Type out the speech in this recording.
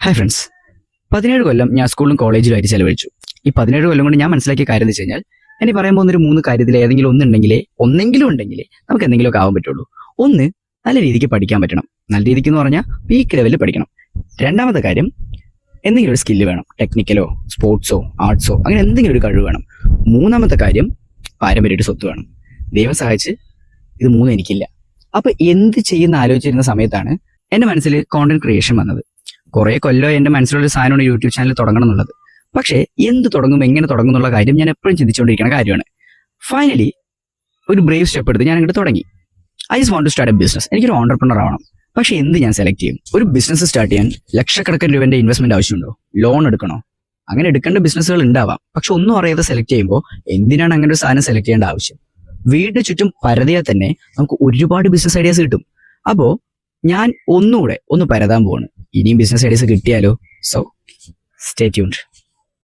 Hi friends, 17 കൊല്ലം ഞാൻ സ്കൂളിലും കോളേജിലുമായിട്ട് ചെലവഴിച്ചു. ഈ 17 കൊല്ലം കൊണ്ട് ഞാൻ മനസ്സിലാക്കിയ കാര്യം എന്ന് വെച്ച് കഴിഞ്ഞാൽ, എന്നെ പറയാൻ പോകുന്നൊരു 3 കാര്യത്തിൽ ഏതെങ്കിലും ഒന്നെങ്കിലും ഉണ്ടെങ്കിൽ നമുക്ക് എന്തെങ്കിലുമൊക്കെ ആവാൻ പറ്റുള്ളൂ. ഒന്ന്, നല്ല രീതിക്ക് പഠിക്കാൻ പറ്റണം. നല്ല രീതിക്ക് എന്ന് പറഞ്ഞാൽ പീക്ക് ലെവലിൽ പഠിക്കണം. രണ്ടാമത്തെ കാര്യം, എന്തെങ്കിലും ഒരു സ്കില്ല് വേണം. ടെക്നിക്കലോ സ്പോർട്സോ ആർട്സോ അങ്ങനെ എന്തെങ്കിലും ഒരു കഴിവ് വേണം. മൂന്നാമത്തെ കാര്യം, പാരമ്പര്യമായിട്ട് സ്വത്ത് വേണം. ദൈവം സഹായിച്ച് ഇത് മൂന്നും എനിക്കില്ല. അപ്പൊ എന്ത് ചെയ്യുന്ന ആലോചിച്ചിരുന്ന സമയത്താണ് എന്റെ മനസ്സിൽ കോണ്ടന്റ് ക്രിയേഷൻ വന്നത്. കുറെ കൊല്ലം എന്റെ മനസ്സിലുള്ള സാധനമാണ് യൂട്യൂബ് ചാനൽ തുടങ്ങണം എന്നുള്ളത്. പക്ഷേ എന്ത് തുടങ്ങും, എങ്ങനെ തുടങ്ങും എന്നുള്ള കാര്യം ഞാൻ എപ്പോഴും ചിന്തിച്ചുകൊണ്ടിരിക്കുന്ന കാര്യമാണ്. ഫൈനലി ഒരു ബ്രേവ് സ്റ്റെപ്പ് എടുത്ത് ഞാൻ അങ്ങോട്ട് തുടങ്ങി. I just want to start a business. എനിക്കൊരു ഓണ്ടർപ്രണർ ആവണം. പക്ഷെ എന്ത് ഞാൻ സെലക്ട് ചെയ്യും? ഒരു ബിസിനസ് സ്റ്റാർട്ട് ചെയ്യാൻ ലക്ഷക്കണക്കിന് രൂപന്റെ ഇൻവെസ്റ്റ്മെന്റ് ആവശ്യമുണ്ടോ? ലോൺ എടുക്കണോ? അങ്ങനെ എടുക്കേണ്ട ബിസിനസ്സുകൾ ഉണ്ടാവാം. പക്ഷെ ഒന്നും അറിയാതെ സെലക്ട് ചെയ്യുമ്പോൾ എന്തിനാണ് അങ്ങനെ ഒരു സാധനം സെലക്ട് ചെയ്യേണ്ട ആവശ്യം? വീടിന് ചുറ്റും പരതിയാൽ തന്നെ നമുക്ക് ഒരുപാട് ബിസിനസ് ഐഡിയാസ് കിട്ടും. അപ്പോ ഞാൻ ഒന്നുകൂടെ പരതാൻ പോവാണ്. ഇനിയും ബിസിനസ് ഐഡിയാസ് കിട്ടിയാലോ? So stay tuned.